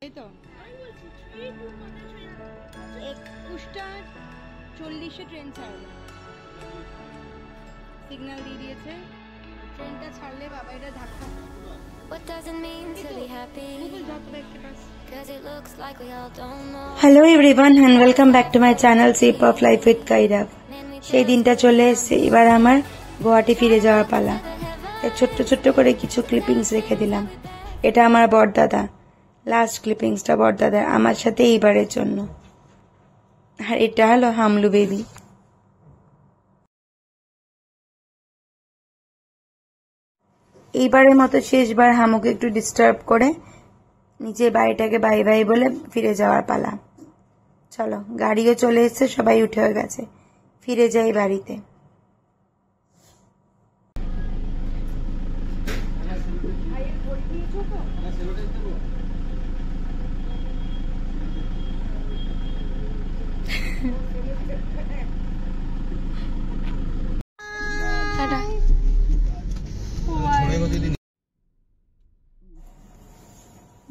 এই তো 21টা 40-এ ট্রেন ছাড়বে, সিগন্যাল দিয়ে দিয়েছে। ট্রেনটা ছাড়লে বাবা এটা ধাক্কা। Hello everyone and welcome back to my channel Shape of Life with Kairav. সেই দিনটা চলে এসেছে, এবার আমার গুয়াহাটি ফিরে যাওয়ার পালা। ছোট্ট ছোট্ট করে কিছু ক্লিপিংস রেখে দিলাম। এটা আমার বড়দাদা, লাস্ট ক্লিপিংসটা বড়দাদার আমার সাথে এইবারের জন্য। আর এটা হলো হামলু বেবি। এইবারের মতো শেষবার হামুকে একটু ডিস্টার্ব করে নিজের বাড়িটাকে বাই বাই বলে ফিরে যাওয়ার পালা। চলো, গাড়িও চলে এসছে, সবাই উঠে গেছে, ফিরে যাই বাড়িতে।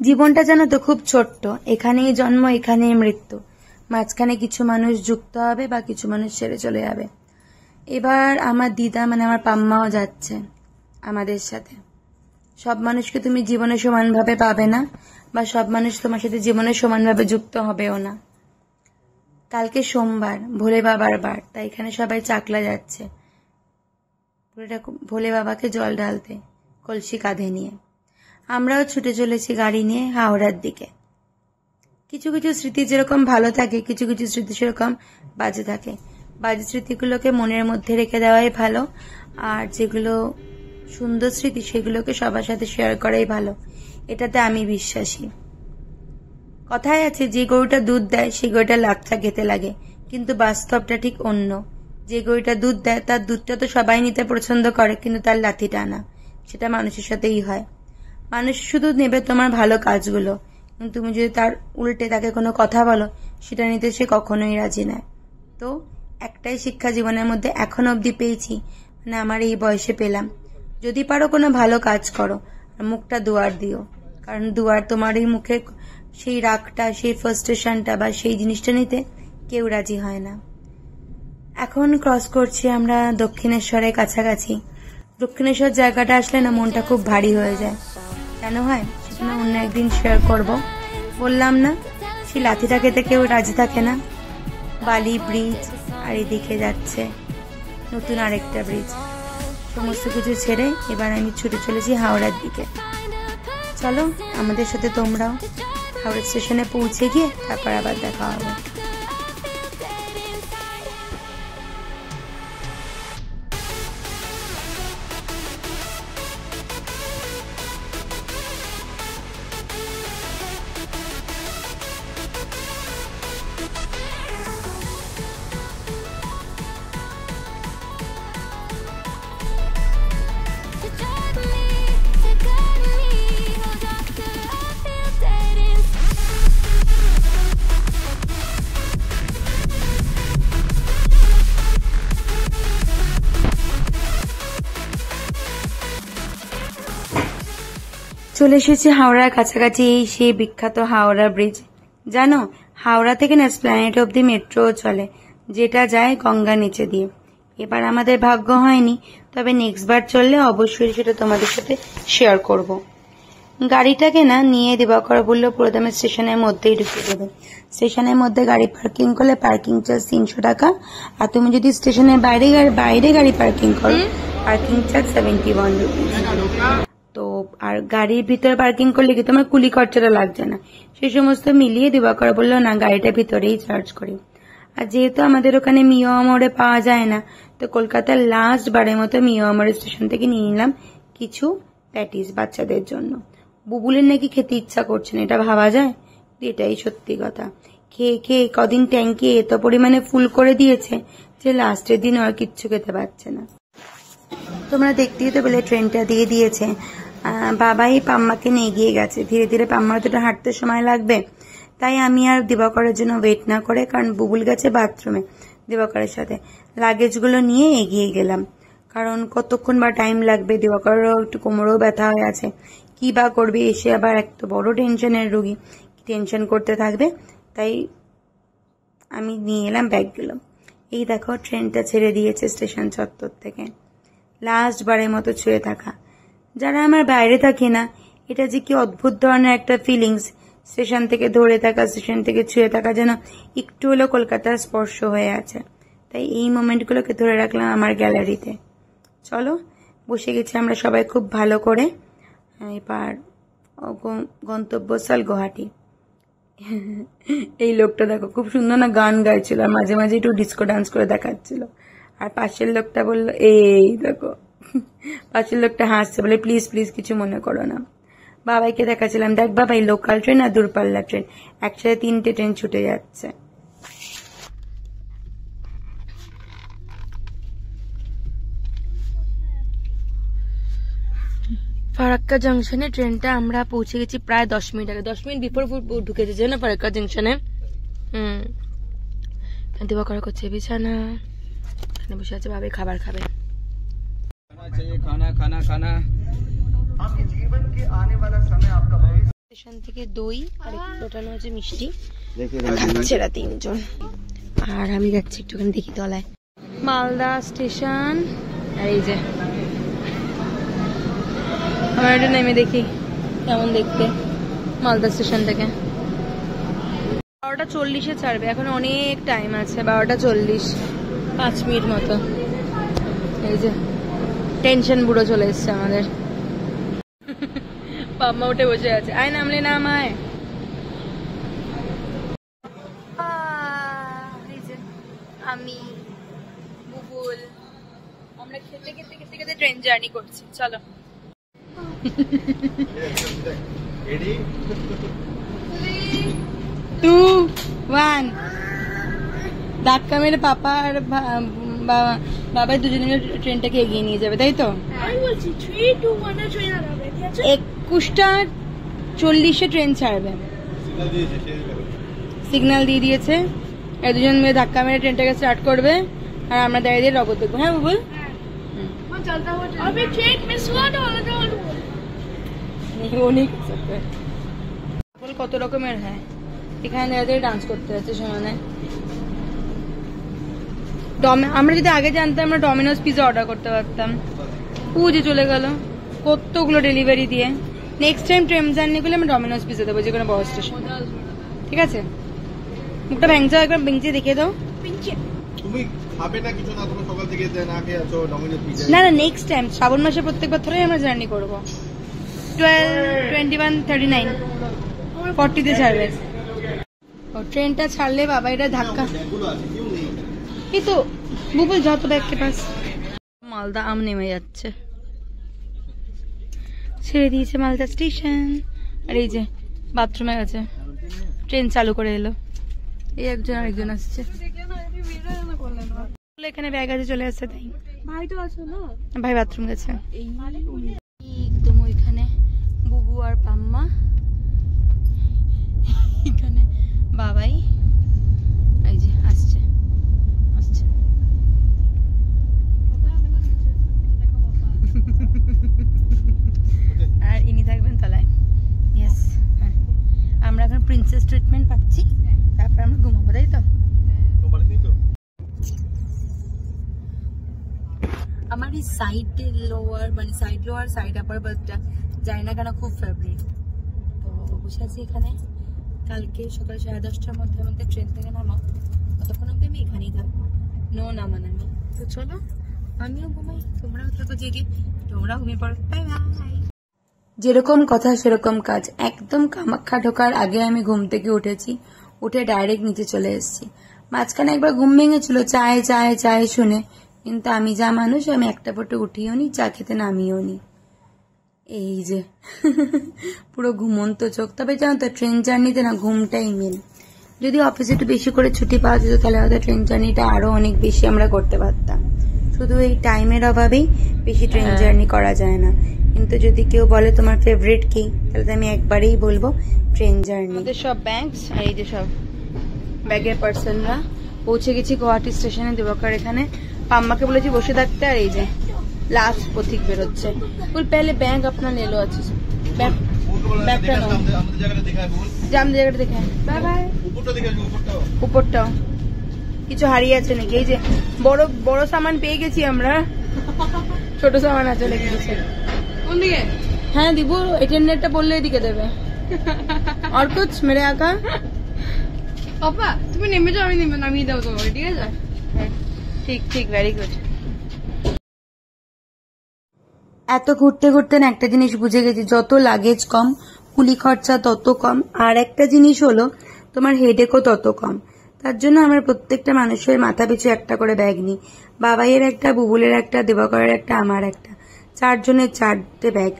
জীবনটা জানো তো খুব ছোট্ট, এখানেই জন্ম এখানেই মৃত্যু, মাঝখানে কিছু মানুষ যুক্ত হবে বা কিছু মানুষ ছেড়ে চলে যাবে। এবার আমার দিদা মানে আমার পাম্মাও যাচ্ছে আমাদের সাথে। সব মানুষকে তুমি জীবনে সমানভাবে পাবে না, বা সব মানুষ তোমার সাথে জীবনে সমানভাবে যুক্ত হবেও না। কালকে সোমবার, ভোলে বাবার বার, তাই এখানে সবাই চাকলা যাচ্ছে ভোলে বাবাকে জল ঢালতে, কলসি কাঁধে নিয়ে। আমরাও ছুটে চলেছি গাড়ি নিয়ে হাওড়ার দিকে। কিছু কিছু স্মৃতি যেরকম ভালো থাকে, কিছু কিছু স্মৃতি সেরকম বাজে থাকে। বাজে স্মৃতিগুলোকে মনের মধ্যে রেখে দেওয়াই ভালো, আর যেগুলো সুন্দর স্মৃতি সেগুলোকে সবার সাথে শেয়ার করাই ভালো, এটাতে আমি বিশ্বাসী। কথায় আছে যে গরুটা দুধ দেয় সেই গরুটা লাচ্ছা খেতে লাগে, কিন্তু বাস্তবটা ঠিক অন্য। যে গরুটা দুধ দেয় তার দুধটা তো সবাই নিতে পছন্দ করে, কিন্তু তার লাথি টানা, সেটা মানুষের সাথেই হয়। মানুষ শুধু নেবে তোমার ভালো কাজগুলো, কিন্তু তুমি যদি তার উল্টে তাকে কোনো কথা বলো, সেটা নিতে সে কখনোই রাজি নয়। তো একটাই শিক্ষা জীবনের মধ্যে এখন অবধি পেয়েছি, মানে আমার এই বয়সে পেলাম, যদি পারো কোনো ভালো কাজ করো আর মুখটা দুয়ার দিও, কারণ দুয়ার তোমার এই মুখে সেই রাগটা, সেই ফ্রাস্ট্রেশনটা বা সেই জিনিসটা নিতে কেউ রাজি হয় না। এখন ক্রস করছি আমরা দক্ষিণেশ্বরের কাছাকাছি। দক্ষিণেশ্বর জায়গাটা আসলে না মনটা খুব ভারী হয়ে যায়। কেন হয় সেটা না অন্য একদিন শেয়ার করব। বললাম না সেই লাঠিটা খেতে কেউ রাজি থাকে না। বালি ব্রিজ, আর এদিকে যাচ্ছে নতুন আরেকটা ব্রিজ। সমস্ত কিছু ছেড়ে এবার আমি ছুটে চলেছি হাওড়ার দিকে। চলো আমাদের সাথে তোমরাও। হাওড়া স্টেশনে পৌঁছে গিয়ে তারপর আবার দেখা হবে। চলে এসেছি হাওড়ার কাছাকাছি, সেই বিখ্যাত হাওড়া ব্রিজ। জানো, হাওড়া থেকে না এসপ্ল্যানেড অব্দি মেট্রো চলে, যেটা যায় গঙ্গার নিচে দিয়ে। এবার আমাদের ভাগ্য হয়নি, তবে নেক্সট বার চললে অবশ্যই সেটা তোমাদের সাথে শেয়ার করব। গাড়িটাকে না নিয়ে দিবাকর বললো পুরোদমে স্টেশনের মধ্যেই ঢুকে দেবে। স্টেশনের মধ্যে গাড়ি পার্কিং করলে পার্কিং চার্জ 300 টাকা, আর তুমি যদি স্টেশনের বাইরে গাড়ি পার্কিং করো পার্কিং চার্জ 71 রুপিস। তো আর গাড়ির ভিতরে পার্কিং করলে কি তোমার কুলি খরচাটা লাগছে না, সেই সমস্ত মিলিয়ে দিবাকর বললো না গাড়িটা ভিতরেই চার্জ করি। আর যেহেতু আমাদের ওখানে মিও আমরে পাওয়া যায় না, তো কলকাতার লাস্ট বারের মতো মিও আমর স্টেশন থেকে নিয়ে নিলাম কিছু প্যাটিস বাচ্চাদের জন্য। বুবুলের নাকি খেতে ইচ্ছা করছে না, এটা ভাবা যায়? এটাই সত্যি কথা। খেয়ে খেয়ে কদিন ট্যাঙ্কি এত পরিমাণে ফুল করে দিয়েছে যে লাস্টের দিন আর কিচ্ছু খেতে পারছে না। তোমরা দেখতেই তো পেলে ট্রেনটা দিয়ে দিয়েছে। বাবাই পাম্মাকে নিয়ে গিয়ে গেছে। ধীরে ধীরে পাম্মার তো হাঁটতে সময় লাগবে, তাই আমি আর দিবাকরের জন্য ওয়েট না করে, কারণ বুবুল গেছে বাথরুমে দিবাকরের সাথে, লাগেজগুলো নিয়ে এগিয়ে গেলাম। কারণ কতক্ষণ বা টাইম লাগবে, দিবাকরেরও একটু কোমরেও ব্যথা হয়ে আছে, কি বা করবে, এসে আবার একটা বড় টেনশনের রোগী। টেনশন করতে থাকবে, তাই আমি নিয়ে এলাম ব্যাগগুলো। এই দেখো ট্রেনটা ছেড়ে দিয়েছে স্টেশন চত্বর থেকে, লাস্ট বারের মতো ছুঁয়ে থাকা। যারা আমার বাইরে থাকে না, এটা যে কি অদ্ভুত ধরনের একটা ফিলিংস, স্টেশন থেকে ধরে থাকা, স্টেশন থেকে ছুঁয়ে থাকা, যেন একটু হলেও কলকাতার স্পর্শ হয়ে আছে। তাই এই মোমেন্টগুলোকে ধরে রাখলাম আমার গ্যালারিতে। চলো, বসে গেছি আমরা সবাই খুব ভালো করে। এবার গন্তব্যস্থল গুয়াহাটি। এই লোকটা দেখো খুব সুন্দর না গান গাইছিল, আর মাঝে মাঝে একটু ডিস্কো ডান্স করে দেখাচ্ছিল। আর পাশের লোকটা বললো, এই দেখো পাশের লোকটা হাসছে, বলে প্লিজ প্লিজ কিছু মনে করো না। বাবাইকে দেখাচ্ছিলাম, দেখ বাবাই লোকাল ট্রেন আর দূরপাল্লা ট্রেন একসাথে 3টে ট্রেন ছুটে যাচ্ছে। ফারাক্কা জংশনে ট্রেনটা আমরা পৌঁছে গেছি প্রায় 10 মিনিট আগে, 10 মিনিট বিফোর ঢুকেছে যে না ফারাক্কা জংশনে। দিবাকর করছে বিছানা, এখানে বসে আছে, ভাবে খাবার খাবে। স্টেশন থেকে দই আর লোটানো হচ্ছে মিষ্টি, ছেড়া 3জন। আর আমি যাচ্ছি একটুখানি দেখি তলায় মালদা স্টেশন। আর এই যে আমার একটু নেমে দেখি কেমন দেখতে মালদা স্টেশন থেকে। 12:40 ছাড়বে, এখন অনেক টাইম আছে, 12:40, 5 মিনিট মতো। এই যে টেনশন বুড়ো চলে এসছে আমাদের। পাম্মা উঠে বসে আছে, আয় নামলে নাম আয়। এই যে আমি বুবুল, আমরা খেতে খেতে খেতে খেতে ট্রেন জার্নি করছি। চলো 3, 2, 1 ধাক্কা মেরে পাপা আর বাবাই দুজনে মিলে ট্রেনটাকে এগিয়ে নিয়ে যাবে, তাই তো? 21:40 ট্রেন ছাড়বে, সিগন্যাল দিয়ে দিয়েছে। এই দুজন মিলে ধাক্কা মেরে ট্রেনটাকে স্টার্ট করবে, আর আমরা দাঁড়িয়ে দিয়ে রবট দেখবো। হ্যাঁ বুবুল, কত রকমের হয় এখানে, দাঁড়িয়ে ডান্স করতে হচ্ছে সমানে। আমরা যদি আগে জানতাম আমরা ডমিনোজ পিজা অর্ডার করতে পারতাম। পুজো চলে গেল কতগুলো ডেলিভারি দিয়ে। নেক্সট টাইম ট্রেন জার্নি করলে আমরা ডমিনোজ পিজা দেবো, যে কোনো বড় স্টেশন। ঠিক আছে, মুখটা ভেঙে একবার ভেঙে দেখিয়ে দাও। না না, নেক্সট টাইম শ্রাবণ মাসে প্রত্যেকবার ধরে আমরা জার্নি করবো। 12, 21, 39, 40 ছাড়বে। ট্রেনটা ছাড়লে বাবা এটা ধাক্কা। এই তো বুবুল যত ব্যাগকে পাস। মালদা আম নেমে যাচ্ছে, ছেড়ে দিয়েছে মালদা স্টেশন। আর এই যে বাথরুমে গেছে, ট্রেন চালু করে এলো। এই একজন আরেকজন আসছে, এখানে ব্যাগ আছে চলে আসছে, তাই ভাই তো আছে না, ভাই বাথরুম গেছে। একদম ওইখানে বুবু আর পাম্মা, এখানে বাবাই এই যে আসছে আসছে। আর ইনি থাকবেন তলায়। ইয়েস, আমরা এখন প্রিন্সেস ট্রিটমেন্ট পাচ্ছি, তারপর আমরা ঘুমাবো, তাই তো? আমার এই সাইড লোয়ার মানে সাইড লোয়ার সাইড আপার বাসটা যাই না কেন খুব ফেভারিট। তো বসে আছি এখানে, কালকে সকাল 10:30টার মধ্যে আমাদের ট্রেন থেকে নামা, ততক্ষণ অব্দি আমি এখানেই থাকবো, নো নামানামি। তো চলো আমিও ঘুমাই, তোমরাও থাকো জেগে, তোমরাও ঘুমিয়ে পড়ো। Bye bye. যেরকম কথা সেরকম কাজ, একদম কামাখ্যা ঢোকার আগে আমি ঘুম থেকে উঠেছি, উঠে ডাইরেক্ট নিচে চলে এসেছি। মাঝখানে একবার ঘুম ভেঙেছিল চায় চায় চায় শুনে, কিন্তু আমি যা মানুষ, আমি একটা ফোঁটা উঠিও নি, চা খেতে নামিও নি। এই যে পুরো ঘুমন্ত চোখ। তবে জানো তো ট্রেন জার্নিতে না ঘুমটাই মেন। যদি অফিসে একটু বেশি করে ছুটি পাওয়া যেত তাহলে হয়তো ট্রেন জার্নিটা আরো অনেক বেশি আমরা করতে পারতাম। শুধু এই টাইমের অভাবেই বেশি ট্রেন জার্নি করা যায় না। কিন্তু যদি কেউ বলে তোমার ফেভারিট কি, তাহলে আমি একবারেই বলবো ট্রেন জার্নি। আমাদের সব ব্যাগস আর এই যে সব ব্যাগের পার্সনরা পৌঁছে গেছি গুয়াহাটি স্টেশনে। দিবাকর এখানে, পাম্মাকে বলেছি বসে থাকতে। আর এই যে লাস্ট পথিক বেরোচ্ছে। পেলে ব্যাগ আপনার নেলো আছে, ব্যাগ ব্যাগটা নাও, জায়গাটা দেখে। Bye bye. উপরটাও কিছু হারিয়ে আছে নাকি? এই যে বড় বড় সামান পেয়ে গেছি আমরা, ছোট সামান আছে লেগে গেছে। কোন দিকে? হ্যাঁ দিব, এটেন্ডারটা বললে এদিকে দেবে। আর কুছ মেরে আকা পাপা, তুমি নেমে যাও, আমি নামিয়ে দাও তোমাকে, ঠিক আছে? ঠিক ঠিক, ভেরি গুড। এত ঘুরতে ঘুরতে না একটা জিনিস বুঝে গেছি, যত লাগেজ কম কুলি খরচা তত কম, আর একটা জিনিস হলো তোমার হেডেকও তত কম। তার জন্য আমরা প্রত্যেকটা মানুষের মাথা পিছু একটা করে ব্যাগ নিই, বাবাইয়ের একটা, বুবুলের একটা, দেবাকরের একটা, আমার একটা, 4 জনের 4টে ব্যাগ।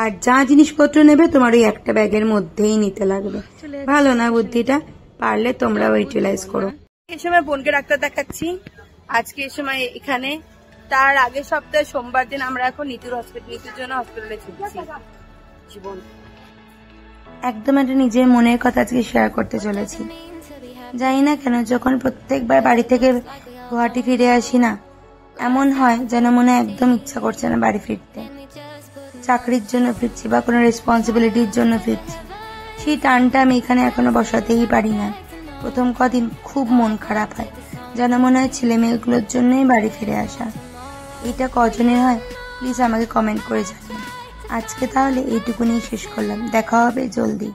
আর যা জিনিসপত্র নেবে তোমার ওই একটা ব্যাগের মধ্যেই নিতে লাগবে। ভালো না বুদ্ধিটা? পারলে তোমরাও ইউটিলাইজ করো। এই সময় বোনকে ডাক্তার দেখাচ্ছি, আজকে এই সময় এখানে। তার আগের সপ্তাহে সোমবার দিন আমরা এখন নিতুর জন্য হসপিটালে ছুটছি। জীবন একদম একটা নিজের মনের কথা আজকে শেয়ার করতে চলেছি। জানি না কেন যখন প্রত্যেকবার বাড়ি থেকে গুয়াহাটি ফিরে আসি না, এমন হয় যেন মনে একদম ইচ্ছা করছে না বাড়ি ফিরতে। চাকরির জন্য ফিরছি বা কোনো রেসপন্সিবিলিটির জন্য ফিরছি, সেই টানটা আমি এখানে এখনো বসাতেই পারি না। প্রথম কদিন খুব মন খারাপ হয়, যেন মনে হয় ছেলে মেয়েগুলোর জন্যই বাড়ি ফিরে আসা। এটা কজনের হয় প্লিজ আমাকে কমেন্ট করে জানান। আজকে তাহলে এইটুকুনি শেষ করলাম, দেখা হবে জলদি।